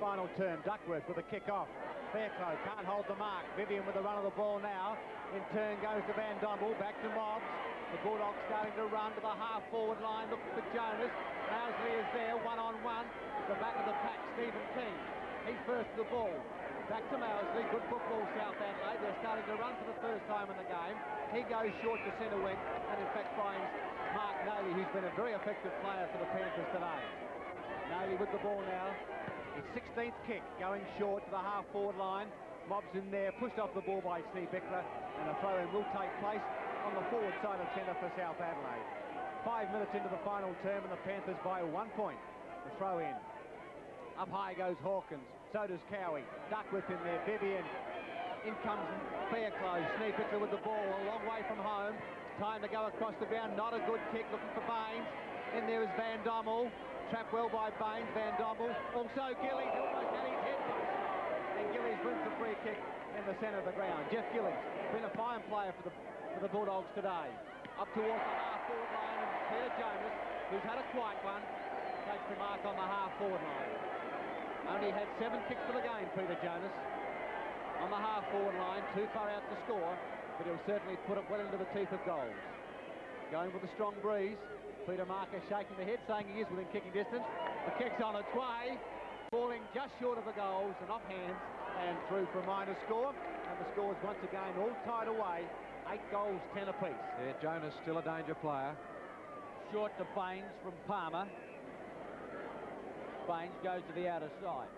final term. Duckworth with a kick off. Fairclough can't hold the mark. Vivian with the run of the ball now. In turn goes to Van Dommel, back to Mobbs. The Bulldogs starting to run to the half-forward line, looking for Jonas. Mousley is there, one-on-one. The back of the pack, Stephen King. He's first to the ball. Back to Mousley, good football, South Adelaide. They're starting to run for the first time in the game. He goes short to centre wing, and in fact finds Mark Naley, who's been a very effective player for the Panthers today. Naley with the ball now. His 16th kick, going short to the half-forward line. Mobbs in there, pushed off the ball by Steve Bickler, and a throw-in will take place on the forward side of centre for South Adelaide. 5 minutes into the final term, and the Panthers by 1 point. The throw-in. Up high goes Hawkins, so does Cowie. Duckworth in there, Vivian. In comes Fairclough. Steve Bickler with the ball, a long way from home. Time to go across the ground, not a good kick, looking for Baines. In there is Van Dommel. Trapped well by Baines, Van Dommel. Also Gillies, almost had his head busted. And Gillies wins the free kick in the centre of the ground. Jeff Gillies, been a fine player for the Bulldogs today. Up towards the half-forward line, and Peter Jonas, who's had a quiet one, takes the mark on the half-forward line. Only had 7 kicks for the game, Peter Jonas. On the half-forward line, too far out to score, but he'll certainly put it well into the teeth of goals. Going with a strong breeze. Peter Marker shaking the head, saying he is within kicking distance. The kick's on its way, falling just short of the goals and off hands and through for a minor score. And the scores once again all tied away, 8 goals, 10 apiece. Yeah, Jonas still a danger player. Short to Baines from Palmer. Baines goes to the outer side.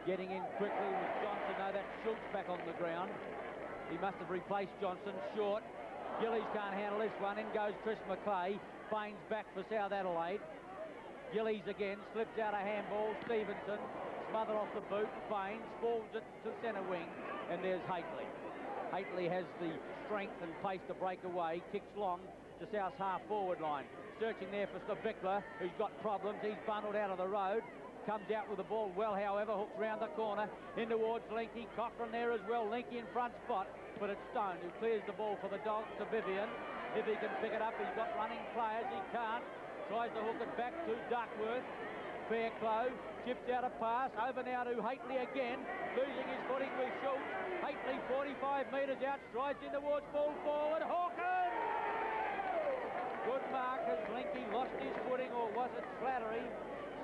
Getting in quickly with Johnson. No, that's Schultz back on the ground. He must have replaced Johnson. Short. Gillies can't handle this one. In goes Chris McClay. Baines back for South Adelaide. Gillies again, slips out a handball. Stevenson, smothered off the boot. Baines falls it to centre wing, and there's Hately. Hately has the strength and pace to break away, kicks long to South's half-forward line. Searching there for Bickler, who's got problems. He's bundled out of the road. Comes out with the ball well, however, hooks round the corner, in towards Linky. Cochrane there as well. Linky in front spot, but it's Stone who clears the ball for the Dogs to Vivian. If he can pick it up, he's got running players. He can't. Tries to hook it back to Duckworth. Fairclough chips out a pass. Over now to Hately again. Losing his footing with Schultz. Hately 45 metres out. Strides in towards ball forward. Hawkins! Good mark as Linky lost his footing, or was it Slattery?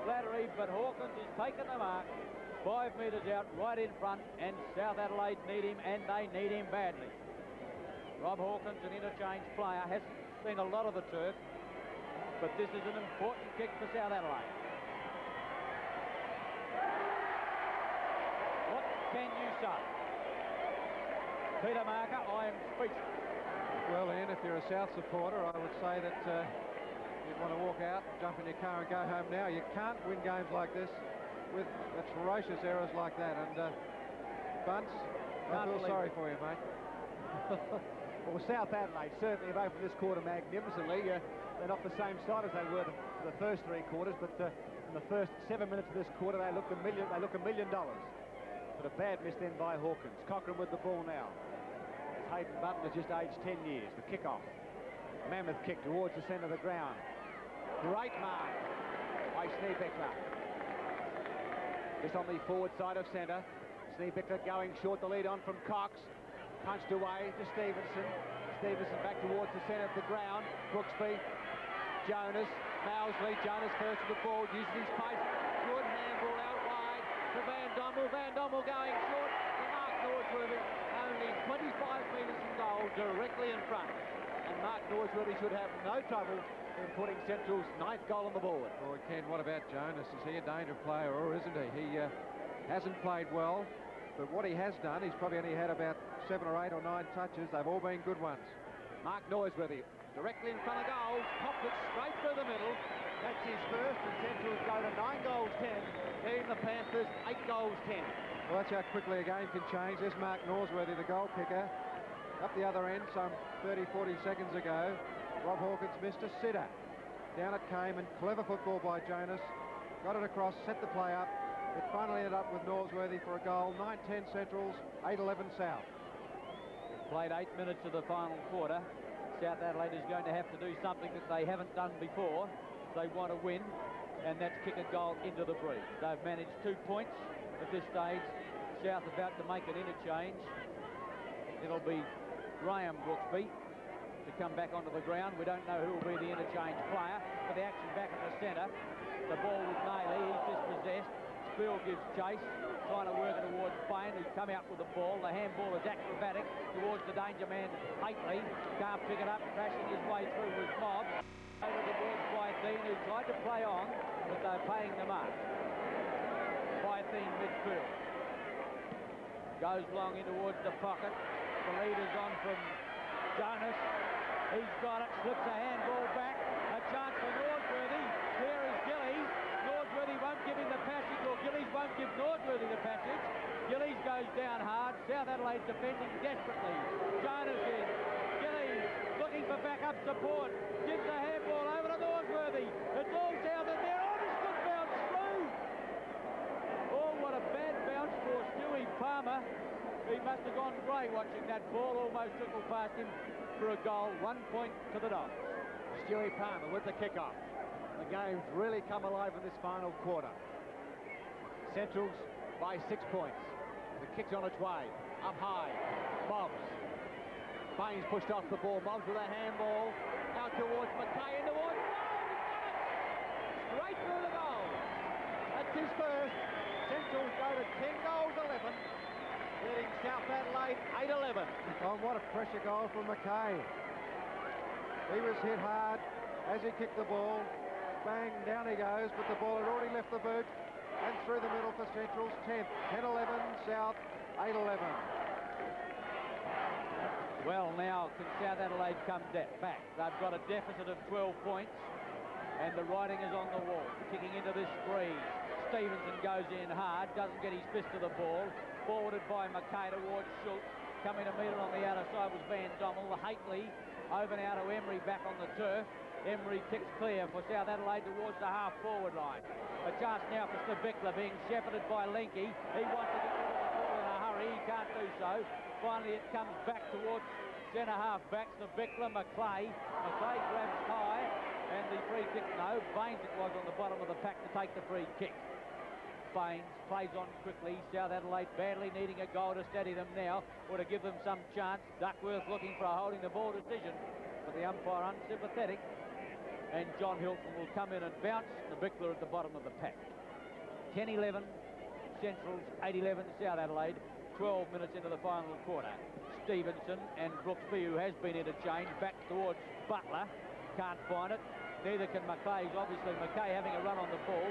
Slattery, but Hawkins has taken the mark. 5 metres out, right in front, and South Adelaide need him, and they need him badly. Rob Hawkins, an interchange player, hasn't seen a lot of the turf, but this is an important kick for South Adelaide. What can you say? Peter Marker, I am speechless. Well, Ian, if you're a South supporter, I would say that you'd want to walk out, jump in your car and go home now. You can't win games like this with ferocious errors like that. And Bunce, I feel sorry for you, mate. Well, South Adelaide certainly have opened this quarter magnificently. They're not the same side as they were for the first 3 quarters, but in the first 7 minutes of this quarter, they look $1 million. But a bad miss then by Hawkins. Cochrane with the ball now. Hayden Button is just aged 10 years. The kick-off. Mammoth kick towards the centre of the ground. Great mark by Steve Bickler. Just on the forward side of centre. Steve Bickler going short, the lead on from Cox. Punched away to Stevenson. Stevenson back towards the centre of the ground. Brooksby. Jonas. Mousley. Jonas first to the ball. Uses his pace. Good handball out wide to Van Dommel. Van Dommel going short to Mark Norsworthy. Only 25 metres from goal, directly in front. And Mark Norsworthy should have no trouble in putting Central's 9th goal on the board. Well, Ken, what about Jonas? Is he a danger player, or isn't he? He hasn't played well, but what he has done, he's probably only had about 7 or 8 or 9 touches. They've all been good ones. Mark Norsworthy, directly in front of goal, popped it straight through the middle. That's his first, and Central's go to 9 goals 10, leading the Panthers 8 goals 10. Well, that's how quickly a game can change. There's Mark Norsworthy, the goal kicker. Up the other end some 30, 40 seconds ago, Rob Hawkins missed a sitter. Down it came, and clever football by Jonas. Got it across, set the play up. It finally ended up with Norsworthy for a goal. 9-10 Centrals, 8-11 South. Played 8 minutes of the final quarter. South Adelaide is going to have to do something that they haven't done before. They want to win. and that's kick a goal into the breeze. They've managed 2 points at this stage. South about to make an interchange. It'll be Graham Brooksby to come back onto the ground. We don't know who will be the interchange player, but the action back at the centre. The ball with Nayley, he's dispossessed. Spiel gives chase, trying to work it towards Payne, who's come out with the ball. The handball is acrobatic towards the danger man, Haitley. Can't pick it up, crashing his way through with Mob. Over towards Bytheen, who tried to play on, but they're paying the mark. Bytheen midfield. Goes long in towards the pocket. The leader's on from Jonas. He's got it, slips a handball back. A chance for Northworthy. There is Gillies. Northworthy won't give him the passage, or Gillies won't give Northworthy the passage. Gillies goes down hard. South Adelaide defending desperately. Jonas in. Gillies looking for backup support. Gives the handball over to Northworthy. It's all down in there. Oh, this good bounce through. Oh, what a bad bounce for Stewie Palmer. He must have gone grey watching that ball. Almost trickled past him for a goal. 1 point to the Dogs. Stewie Palmer with the kick-off. The game's really come alive in this final quarter. Centrals by 6 points. The kick's on its way. Up high. Mobbs. Baines pushed off the ball. Mobbs with a handball. Out towards McKay. In towards goal. He's got it. Straight through the goal. That's his first. Centrals go to 10 goals 11. Leading South Adelaide 8-11. Oh, what a pressure goal from McKay. He was hit hard as he kicked the ball. Bang, down he goes, but the ball had already left the boot. And through the middle for Central's 10th. 10-11, South 8-11. Well, now can South Adelaide come back? They've got a deficit of 12 points, and the writing is on the wall. Kicking into this breeze. Stevenson goes in hard, doesn't get his fist to the ball. Forwarded by McKay towards Schultz. Coming to meet it on the outer side was Van Dommel. Haitley over now to Emery back on the turf. Emery kicks clear for South Adelaide towards the half-forward line. A chance now for Stabicla being shepherded by Linky. He wants to get rid of the ball in a hurry. He can't do so. Finally, it comes back towards centre-half back. Stabicla, McClay. McClay grabs high, and the free kick, no. Baines it was on the bottom of the pack to take the free kick. Baines plays on quickly. South Adelaide badly needing a goal to steady them now, or to give them some chance. Duckworth looking for a holding the ball decision, but the umpire unsympathetic. And John Hilton will come in and bounce. The Bickler at the bottom of the pack. 10-11 Centrals, 8-11 South Adelaide. 12 minutes into the final quarter. Stevenson and Brooksby, who has been interchanged, back towards Butler. Can't find it. Neither can McKay. Obviously McKay having a run on the ball.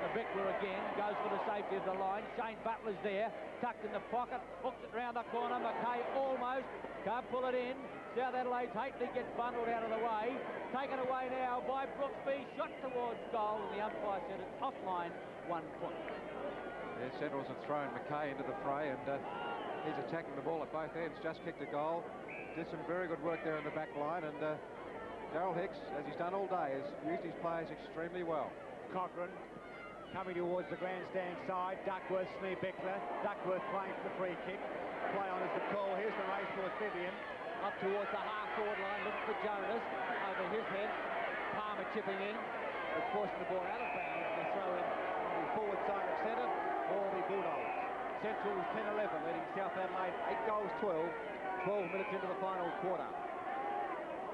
The Bickler again goes for the safety of the line. Shane Butler's there, tucked in the pocket, hooks it round the corner. McKay almost can't pull it in. South Adelaide's Haitley gets bundled out of the way. Taken away now by Brooksby. Shot towards goal, and the umpire said it's offline. 1 point. Yeah, Centrals have thrown McKay into the fray, and he's attacking the ball at both ends. Just kicked a goal. Did some very good work there in the back line, and Darryl Hicks, as he's done all day, has used his players extremely well. Cochrane coming towards the grandstand side. Duckworth, Bickler. Duckworth playing for the free kick. Play on as the call. Here's the race towards Vivian. Up towards the half-forward line, looking for Jonas. Over his head. Palmer chipping in. But forcing the ball out of bounds. They throw in on the forward side of centre for the Bulldogs. Centrals 10-11, leading South Adelaide 8 goals 12. 12 minutes into the final quarter.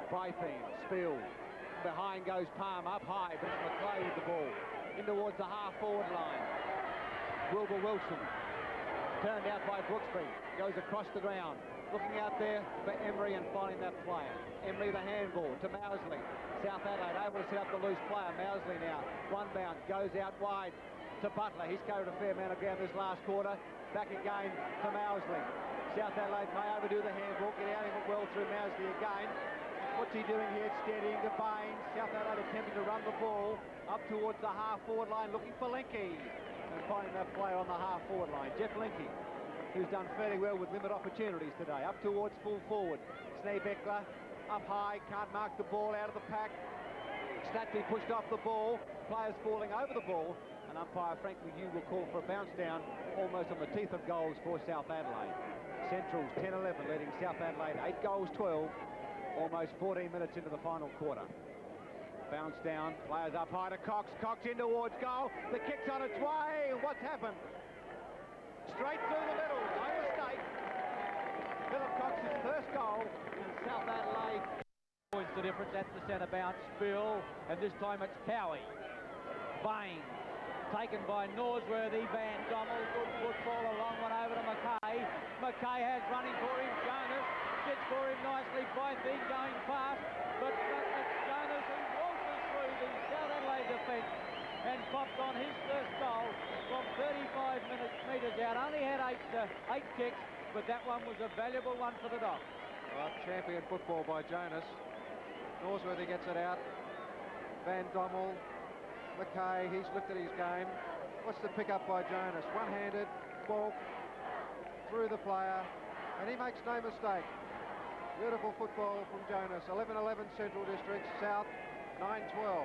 Bytheen, Spiel. Behind goes Palmer, up high, but it's McClay with the ball. In towards the half-forward line. Wilbur Wilson. Turned out by Brooksby. Goes across the ground. Looking out there for Emery and finding that player. Emery the handball to Mousley. South Adelaide able to set up the loose player. Mousley now. One bounce. Goes out wide to Butler. He's carried a fair amount of ground this last quarter. Back again to Mousley. South Adelaide may overdo the handball. Get out of it well through Mousley again. What's he doing here? Steadying to Baines. South Adelaide attempting to run the ball up towards the half-forward line, looking for Linky. And finding that player on the half-forward line. Jeff Linky, who's done fairly well with limited opportunities today. Up towards full forward. Bickler up high, can't mark the ball out of the pack. Snatchley pushed off the ball. Players falling over the ball. And umpire Frank McHugh will call for a bounce down almost on the teeth of goals for South Adelaide. Centrals 10-11, leading South Adelaide 8 goals 12. Almost 14 minutes into the final quarter. Bounce down, players up high to Cox. Cox in towards goal. The kick's on its way. What's happened? Straight through the middle. No mistake. Philip Cox's first goal, and South Adelaide Points the difference at the centre bounce. Bill, and this time it's Cowie. Bain, taken by Norsworthy. Van Dommel, good football, a long one over to Mackay. Mackay has running for him. Jonas gets for him nicely. By Thing going fast, but it's Jonas who waltzes through the South Adelaide defence and popped on his first goal from 35 metres out. Only had eight kicks, but that one was a valuable one for the Dogs. Well, champion football by Jonas. Norsworthy gets it out. Van Dommel, Mackay, he's looked at his game. What's the pick up by Jonas? One-handed, ball through the player, and he makes no mistake. Beautiful football from Jonas. 11-11 Central District, South 9-12.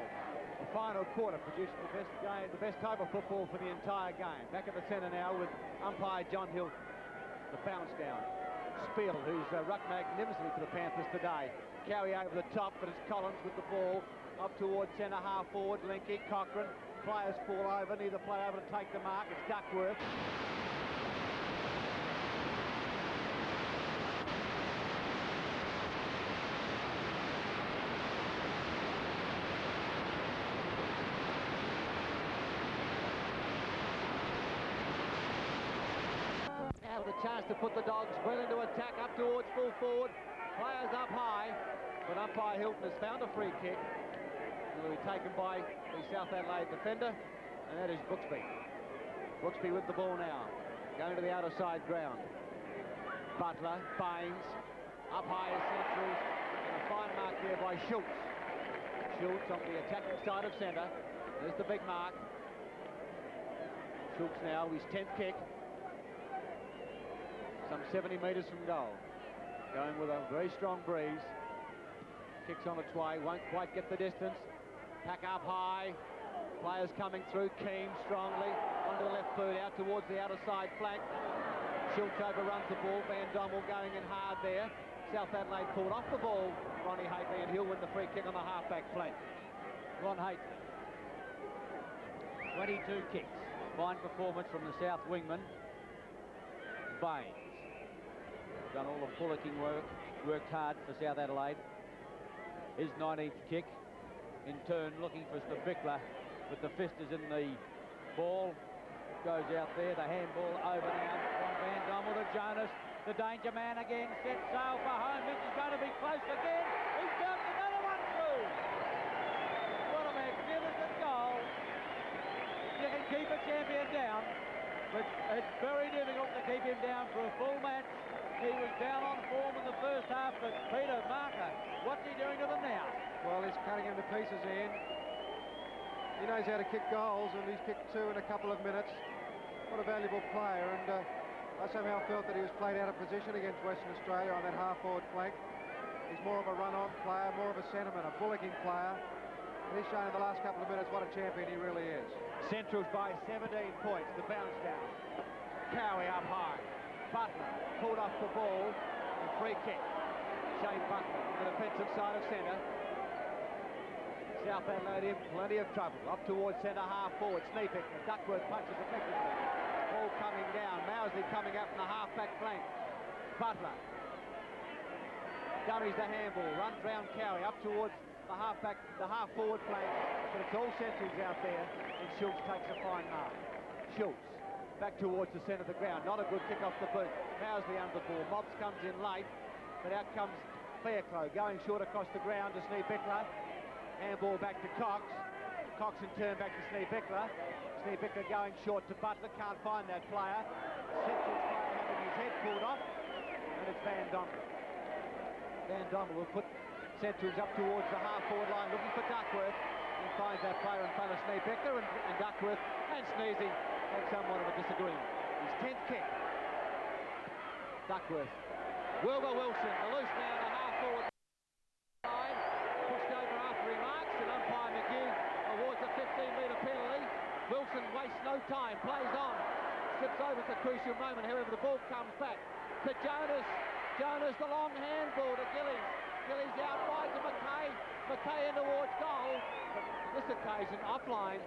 The final quarter produced the best type of football for the entire game. Back at the centre now with umpire John Hill. The bounce down. Spiel, who's rucked magnificently for the Panthers today. Cowie over the top, but it's Collins with the ball. Up towards centre half forward, Linky, Cochrane. Players fall over, neither player able to take the mark. It's Duckworth. Now the chance to put the Dogs well into attack up towards full forward. Players up high, but umpire Hilton has found a free kick. It will be taken by the South Adelaide defender, and that is Brooksby. Brooksby with the ball now, going to the outer side ground. Butler, Baines, up high as centrals, and a fine mark there by Schultz. Schultz on the attacking side of centre. There's the big mark. Schultz now, his 10th kick. Some 70 metres from goal. Going with a very strong breeze. Kicks on its way, won't quite get the distance. Pack up high. Players coming through. Keane strongly onto the left boot, out towards the outer side flank. Schultz overruns the ball. Van Dommel going in hard there. South Adelaide pulled off the ball. Ronnie Hately, and he'll win the free kick on the halfback flank. Ron Hately. 22 kicks. Fine performance from the South wingman. Baines. Done all the bullocking work, worked hard for South Adelaide. His 19th kick, in turn looking for Bickler, but the fist is in the ball. Goes out there, the handball over now from Van Dommel to Jonas. The danger man again, set sail for home. This is going to be close again. He's got another one through. What a magnificent goal. You can keep a champion down, but it's very difficult to keep him down for a full match. He was down on form in the first half, but Peter Marker, what's he doing to them now? Well, he's cutting him to pieces, Ian. He knows how to kick goals, and he's kicked 2 in a couple of minutes. What a valuable player, and I somehow felt that he was played out of position against Western Australia on that half-forward flank. He's more of a run-on player, more of a centreman, a bullocking player. And he's shown in the last couple of minutes what a champion he really is. Centrals by 17 points, the bounce down. Cowie up high. Butler pulled off the ball, and free kick. Shane Butler on the defensive side of centre. South Adelaide in plenty of trouble. Up towards centre half forward. Sneepick. Duckworth punches effectively. Ball coming down. Mousley coming up from the half-back flank. Butler dummies the handball. Runs round Cowie up towards the half-forward flank. But it's all centrals out there, and Schultz takes a fine mark. Schultz back towards the centre of the ground. Not a good kick off the boot. Mousley under the ball. Mobs comes in late, but out comes Fairclough going short across the ground to Sneebickler. Handball back to Cox. Cox in turn back to Sneebickler. Sneebickler going short to Butler. Can't find that player. Central player having his head pulled off, and it's Van Dommel. Van Dommel will put Centrals up towards the half-forward line, looking for Duckworth, and finds that player in front of Sneebickler, and Duckworth and Sneezy had somewhat of a disagreement. His 10th kick. Duckworth. Wilbur Wilson, the loose now in the half-forward line. Pushed over after he marks, and umpire McHugh awards a 15-metre penalty. Wilson wastes no time, plays on. Slips over at the crucial moment, however the ball comes back to Jonas. Jonas, the long handball to Gillies. Gillies out wide to Mackay. Mackay in towards goal. But on this occasion, offline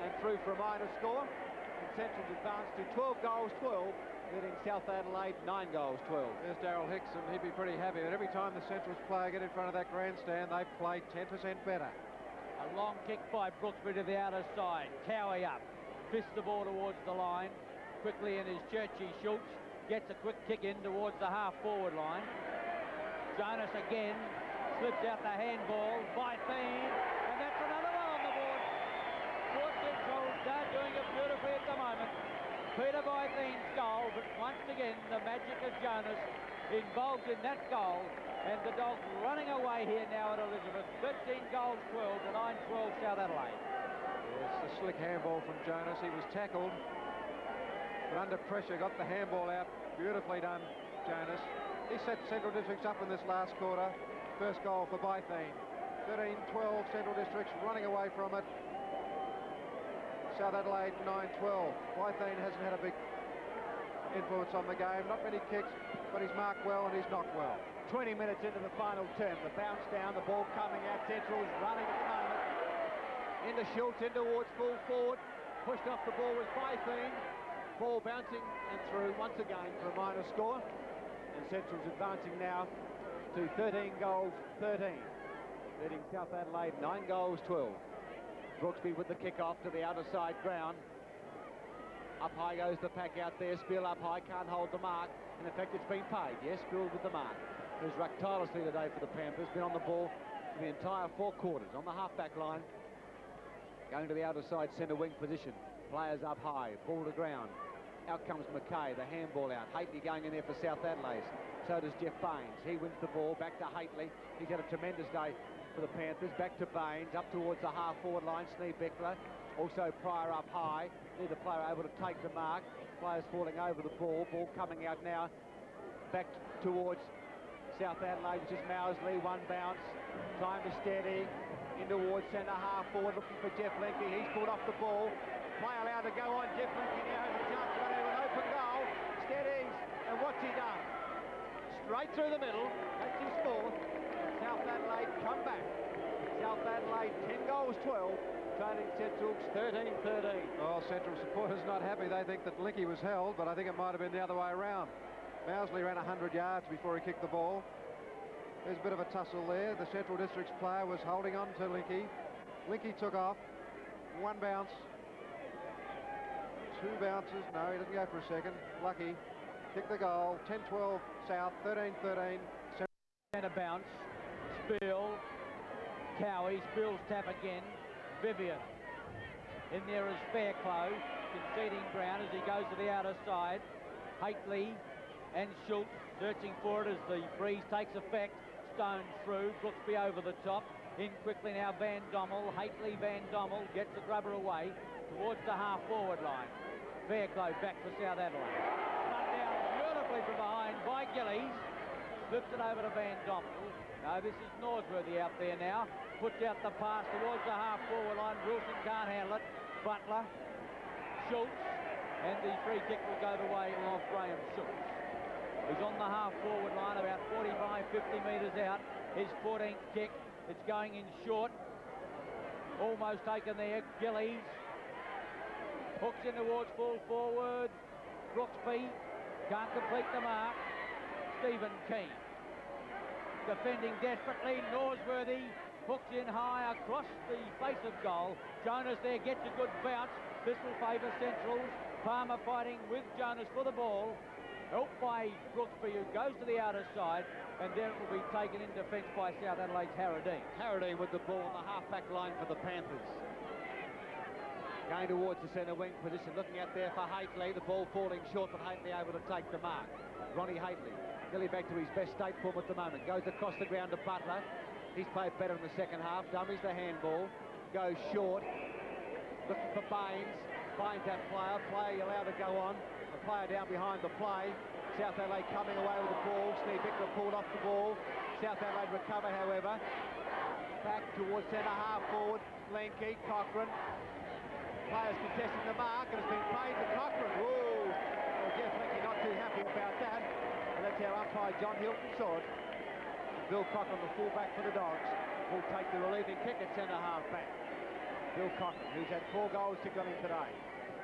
and through for a minor score. And Central's advanced to 12 goals, 12, leading South Adelaide 9 goals, 12. There's Daryl Hicks, and he'd be pretty happy that every time the Centrals player get in front of that grandstand, they've played 10% better. A long kick by Brooksby to the outer side. Cowie up. Fists the ball towards the line. Quickly in his Churchy Schultz. Gets a quick kick in towards the half-forward line. Jonas again. Slips out the handball by Thien. And that's another one on the board. Port Central, they're doing it beautifully at the moment. Peter Bythene's goal, but once again, the magic of Jonas involved in that goal. And the Dogs running away here now at Elizabeth. 13 goals, 12 to 9-12 South Adelaide. Yes, a slick handball from Jonas. He was tackled, but under pressure got the handball out. Beautifully done, Jonas. He set Central Districts up in this last quarter. First goal for Bythene. 13-12 Central Districts running away from it. South Adelaide 9-12. Bythene hasn't had a big influence on the game. Not many kicks, but he's marked well and he's knocked well. 20 minutes into the final term. The bounce down, the ball coming out. Central's running at the moment. Into Schultz, in towards full forward. Pushed off the ball was Bythene. Ball bouncing and through once again for a minor score. And Central's advancing now to 13 goals, 13. Leading South Adelaide 9 goals, 12. Brooksby with the kick-off to the outer side ground. Up high goes the pack out there. Spiel up high, can't hold the mark. In effect, it's been paid. Yes, Spiel with the mark. Who's rucked tirelessly today for the Panthers. Been on the ball for the entire 4 quarters. On the half-back line. Going to the outer side centre wing position. Players up high. Ball to ground. Out comes Mackay. The handball out. Hately going in there for South Adelaide. So does Jeff Baines. He wins the ball. Back to Hately. He's had a tremendous day for the Panthers. Back to Baines. Up towards the half-forward line. Snee Beckler. Also Pryor up high. Neither player able to take the mark. Players falling over the ball. Ball coming out now. Back towards South Adelaide, which is Mousley. One bounce. Time to steady. In towards centre half forward, looking for Jeff Linke. He's pulled off the ball. Play allowed to go on. Jeff Linke now has a chance to run into an open goal. Steadies. And what's he done? Straight through the middle. That's his fourth. South Adelaide come back. South Adelaide 10 goals, 12. Trailing Central's 13-13. Oh, Central supporters not happy. They think that Linke was held, but I think it might have been the other way around. Mousley ran 100 yards before he kicked the ball. There's a bit of a tussle there. The Central Districts player was holding on to Linke. Linke took off. One bounce. 2 bounces. No, he doesn't go for a second. Lucky. Kick the goal. 10-12 South. 13-13. And a bounce. Spiel. Cowie. Spiel's tap again. Vivian. In there is Fairclough. Conceding ground as he goes to the outer side. Hately and Schultz searching for it as the breeze takes effect. Stone through. Brooksby over the top. In quickly now Van Dommel. Hately, Van Dommel gets the grubber away towards the half-forward line. Fairclough back for South Adelaide. Run down beautifully from behind by Gillies. Flips it over to Van Dommel. No, this is Northworthy out there now. Puts out the pass towards the half-forward line. Wilson can't handle it. Butler. Schultz. And the free kick will go the way of Graham Schultz. He's on the half-forward line, about 45, 50 metres out. His 14th kick. It's going in short. Almost taken there. Gillies. Hooks in towards full forward. Brooksby. Can't complete the mark. Stephen Keane. Defending desperately. Norsworthy. Hooks in high across the face of goal. Jonas there gets a good bounce. This will favour Centrals. Palmer fighting with Jonas for the ball. Helped by Brooksby, who goes to the outer side, and then it will be taken in defence by South Adelaide's Harradine. Harradine with the ball on the half-back line for the Panthers. Going towards the centre wing position, looking out there for Hately. The ball falling short, but Hately able to take the mark. Ronnie Hately, nearly back to his best state form at the moment. Goes across the ground to Butler. He's played better in the second half. Dummies the handball. Goes short. Looking for Baines. Baines that player. Player allowed to go on. The player down behind the play. South Adelaide coming away with the ball. Steve Bickler pulled off the ball. South Adelaide recover, however. Back towards centre half forward. Lenke, Cochrane. Players contesting the mark, and it's been played to Cochrane. Whoa! Well, Jeff Lenke not too happy about that. And that's how umpire John Hilton saw it. Bill Cochran, the fullback for the Dogs, will take the relieving kick at centre half back. Bill Cochran, who's had 4 goals kicked on him today,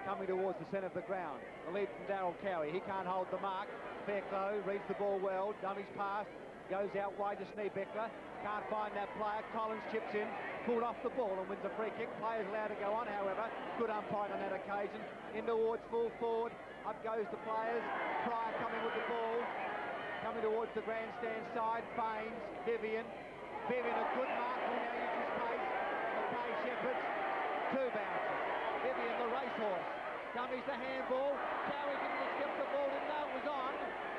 coming towards the centre of the ground. The lead from Darryl Cowie. He can't hold the mark. Fairclough reads the ball well. Dummies pass. Goes out wide to Schneebeckler. Can't find that player. Collins chips in. Pulled off the ball and wins a free kick. Players allowed to go on, however. Good umpiring on that occasion. In towards full forward. Up goes the players. Pryor coming with the ball. Coming towards the grandstand side. Baines. Vivian. Vivian, a good mark. Will now use his pace. McKay Shepherds. 2 bounces. Vivian, the racehorse. Dummies the handball. Cowie didn't accept the ball. Didn't know it was on.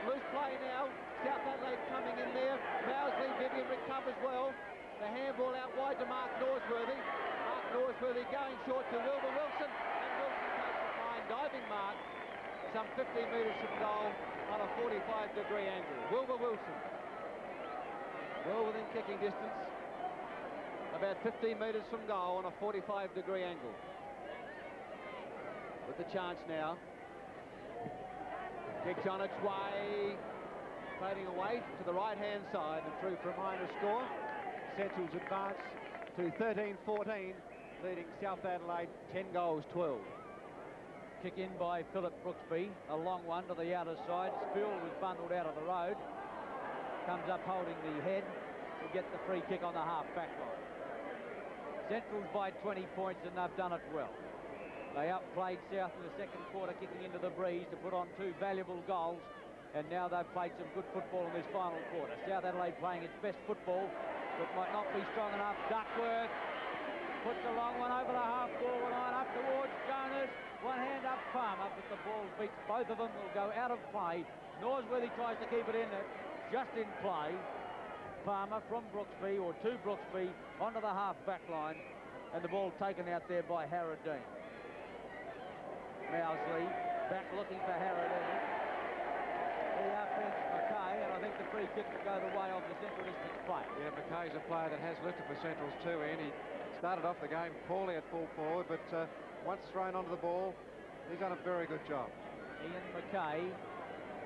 Loose play now. South Adelaide coming in there. Mousley, Vivian recovers well. The handball out wide to Mark Norsworthy. Mark Norsworthy going short to Wilbur Wilson. And Wilson takes a fine diving mark some 15 metres from goal on a 45-degree angle. Wilbur Wilson. Well within kicking distance. About 15 metres from goal on a 45-degree angle. With the chance now. Kicks on its way. Fading away to the right-hand side and through for a minor score. Central's advance to 13-14, leading South Adelaide 10 goals 12. Kick in by Philip Brooksby, a long one to the outer side. Spill was bundled out of the road. Comes up holding the head to get the free kick on the half-back line. Central's by 20 points and they've done it well. They outplayed South in the second quarter, kicking into the breeze to put on 2 valuable goals. And now they've played some good football in this final quarter. South Adelaide playing its best football, but might not be strong enough. Duckworth puts a long one over the half-forward line, up towards Jonas. One hand up Palmer, but the ball beats both of them. Will go out of play. Norsworthy tries to keep it in it, just in play. Palmer from Brooksby, or to Brooksby, onto the half-back line, and the ball taken out there by Harradine. Mousley back looking for Harradine. The offense, McKay, and I think the free kick will go the way of the Central District's play. Yeah, McKay's a player that has lifted for Central's too, Ian. He started off the game poorly at full forward, but once thrown onto the ball, he's done a very good job. Ian McKay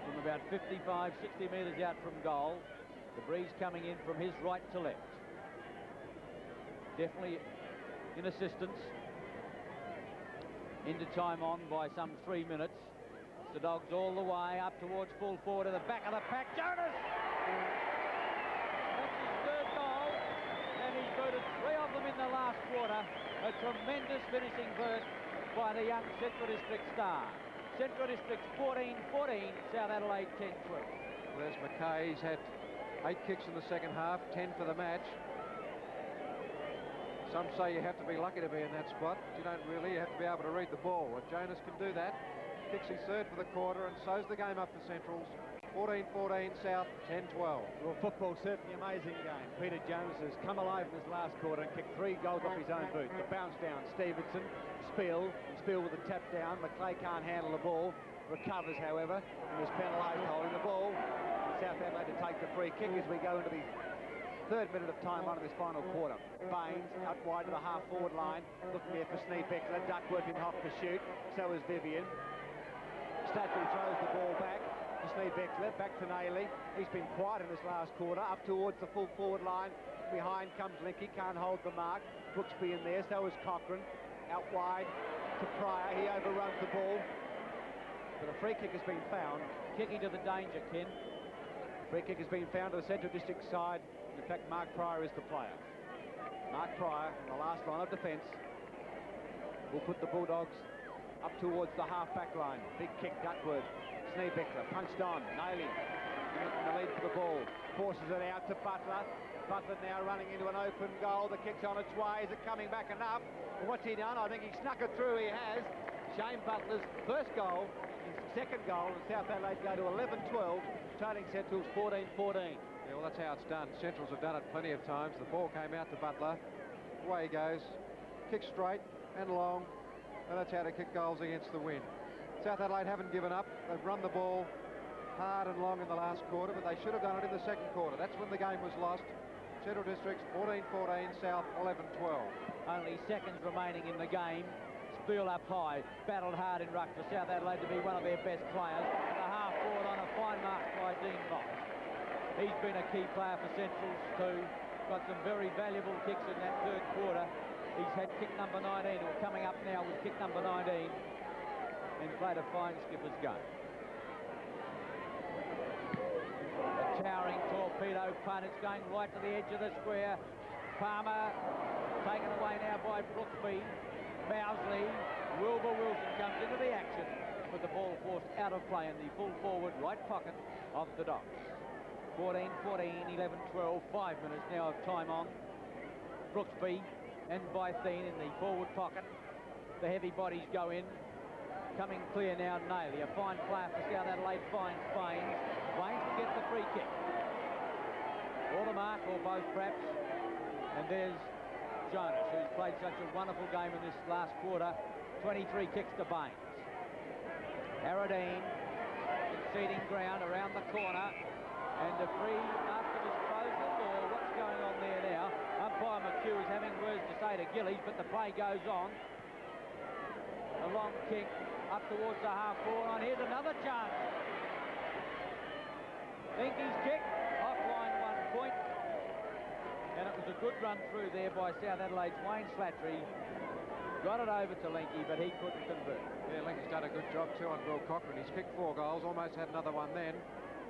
from about 55, 60 metres out from goal. The breeze coming in from his right to left. Definitely in assistance. Into time on by some 3 minutes. The Dogs all the way up towards full forward to the back of the pack. Jonas! That's his 3rd goal, and he's booted 3 of them in the last quarter. A tremendous finishing burst by the young Central District star. Central District 14-14, South Adelaide 10-12. There's McKay. He's had 8 kicks in the second half, 10 for the match. Some say you have to be lucky to be in that spot. You don't really. You have to be able to read the ball. And Jonas can do that. Kicks his 3rd for the quarter and sows the game up for Centrals. 14-14 South, 10-12. Well, football's certainly an amazing game. Peter Jonas has come alive in this last quarter and kicked 3 goals off his own boot. The bounce down, Stevenson, Spiel with a tap down. McClay can't handle the ball. Recovers, however, and is penalised holding the ball. And South Adelaide to take the free kick as we go into the 3rd minute of time on in this final quarter. Baines out wide to the half-forward line, looking there for Schneebeckler. Duckworth in hot pursuit. So is Vivian. Stadfield throws the ball back to Schneebeckler, back to Nayley. He's been quiet in this last quarter, up towards the full forward line. Behind comes Linky, can't hold the mark. Brooksby in there, so is Cochran. Out wide to Pryor, he overruns the ball. But a free kick has been found. Kicking to the danger, Ken. Free kick has been found to the Central District side. In fact, Mark Pryor is the player. Mark Pryor, in the last line of defence, will put the Bulldogs up towards the half-back line. Big kick, Duckworth. Schneebeckler punched on. Nayley in the lead for the ball. Forces it out to Butler. Butler now running into an open goal. The kick's on its way. Is it coming back enough? Well, what's he done? I think he snuck it through. He has. Shane Butler's 1st goal, his 2nd goal, and South Adelaide go to 11-12, trailing Central's 14-14. Yeah, well, that's how it's done. Centrals have done it plenty of times. The ball came out to Butler. Away he goes. Kick straight and long. And that's how to kick goals against the wind. South Adelaide haven't given up. They've run the ball hard and long in the last quarter, but they should have done it in the second quarter. That's when the game was lost. Central Districts 14-14, South 11-12. Only seconds remaining in the game. Spiel up high, battled hard in ruck for South Adelaide to be one of their best players. And the half-forward on a fine mark by Dean Moss. He's been a key player for Centrals too. Got some very valuable kicks in that third quarter. He's had kick number 19, or coming up now with kick number 19, and played a fine skipper's game. A towering torpedo punt. It's going right to the edge of the square. Palmer taken away now by Brooksby. Mousley. Wilbur Wilson comes into the action with the ball forced out of play in the full forward right pocket of the Dogs. 14, 14, 11, 12, 5 minutes now of time on. Brooksby and Bytheen in the forward pocket. The heavy bodies go in. Coming clear now, Nailey. A fine player for South Adelaide finds Baines. Baines will get the free kick. Or the mark, or both perhaps. And there's Jonas, who's played such a wonderful game in this last quarter. 23 kicks to Baines. Aradine conceding ground around the corner. And a free after disposal, or what's going on there now? Umpire McHugh is having words to say to Gillies, but the play goes on. A long kick up towards the half-forward line. Here's another chance. Linky's kick, offline 1 point. And it was a good run through there by South Adelaide's Wayne Slattery. Got it over to Linky, but he couldn't convert. Yeah, Linky's done a good job too on Will Cochran. He's kicked 4 goals, almost had another one then.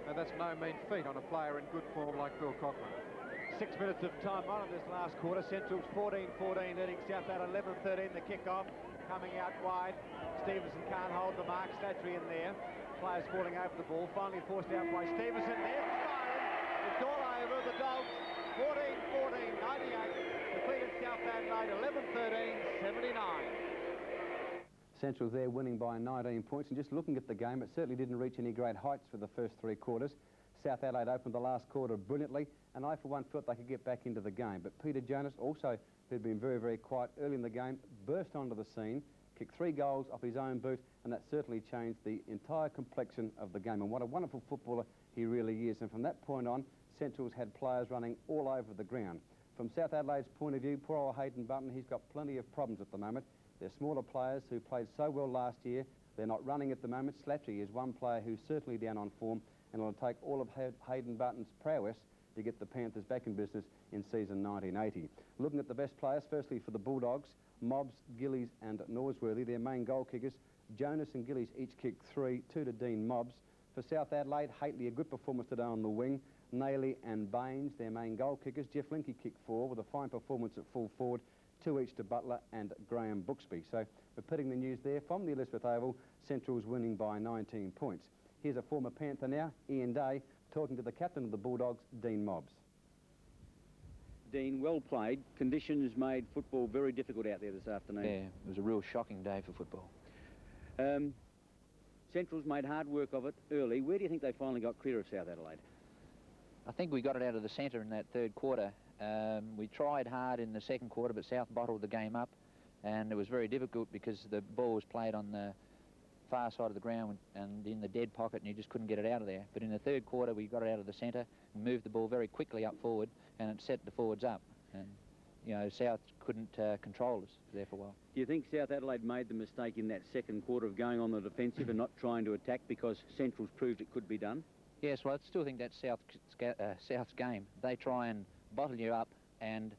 And that's no mean feat on a player in good form like Bill Cochran. 6 minutes of time on in this last quarter. Central's 14-14 leading South at 11-13 the kick-off. Coming out wide. Stevenson can't hold the mark. Slattery in there. Players falling over the ball. Finally forced out by Stevenson. There, firing. It's all over. The Dogs 14-14, 98. Defeated South Adelaide 11-13, 79. Central's there winning by 19 points, and just looking at the game, it certainly didn't reach any great heights for the first 3 quarters. South Adelaide opened the last quarter brilliantly, and I for one thought they could get back into the game. But Peter Jonas, also who'd been very, very quiet early in the game, burst onto the scene, kicked 3 goals off his own boot, and that certainly changed the entire complexion of the game. And what a wonderful footballer he really is. And from that point on, Central's had players running all over the ground. From South Adelaide's point of view, poor old Hayden Button, he's got plenty of problems at the moment. They're smaller players who played so well last year. They're not running at the moment. Slattery is one player who's certainly down on form, and it'll take all of Hayden Button's prowess to get the Panthers back in business in season 1980. Looking at the best players, firstly for the Bulldogs, Mobbs, Gillies and Norsworthy, their main goal kickers. Jonas and Gillies each kicked 3, 2 to Dean Mobbs. For South Adelaide, Haitley, a good performance today on the wing. Nailey and Baines, their main goal kickers. Jeff Linky kicked 4 with a fine performance at full forward. 2 each to Butler and Graham Brooksby. So, repeating the news there from the Elizabeth Oval, Central's winning by 19 points. Here's a former Panther now, Ian Day, talking to the captain of the Bulldogs, Dean Mobbs. Dean, well played. Conditions made football very difficult out there this afternoon. Yeah, it was a real shocking day for football. Central's made hard work of it early. Where do you think they finally got clear of South Adelaide? I think we got it out of the centre in that third quarter. We tried hard in the second quarter, but South bottled the game up, and it was very difficult because the ball was played on the far side of the ground and in the dead pocket, and you just couldn't get it out of there. But in the third quarter, we got it out of the centre and moved the ball very quickly up forward, and it set the forwards up. And, you know, South couldn't control us there for a while. Do you think South Adelaide made the mistake in that second quarter of going on the defensive and not trying to attack because Central's proved it could be done? Yes, well, I still think that's South's game. They try and bottle you up, and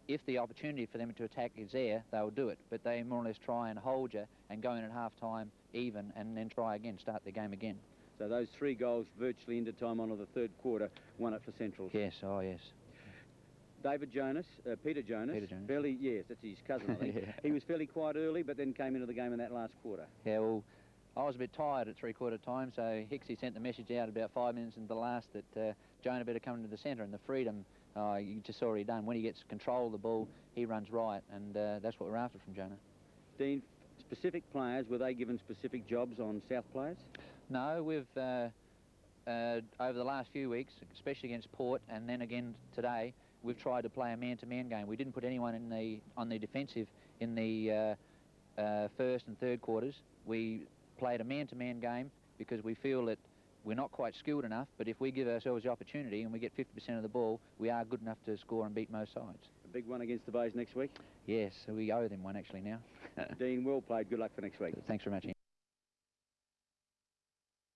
if the opportunity for them to attack is there, they'll do it. But they more or less try and hold you and go in at half-time even and then try again, start the game again. So those 3 goals virtually into time on of the third quarter won it for Central. Yes, oh yes. Peter Jonas, fairly, yes, that's his cousin, I think. Yeah. He was fairly quiet early, but then came into the game in that last quarter. Yeah, well, I was a bit tired at 3/4 time, so Hicksy sent the message out about 5 minutes into the last that Jonah better come into the centre, and the freedom you just already done. When he gets control of the ball, he runs right, and that's what we're after from Jonah. Dean, specific players, were they given specific jobs on South players? No, we've, over the last few weeks, especially against Port, and then again today, we've tried to play a man-to-man game. We didn't put anyone on the defensive in the first and third quarters. We played a man-to-man game because we feel that we're not quite skilled enough, but if we give ourselves the opportunity and we get 50% of the ball, we are good enough to score and beat most sides. A big one against the Bays next week? Yes, so we owe them one actually now. Dean, well played. Good luck for next week. Thanks very much, Ian.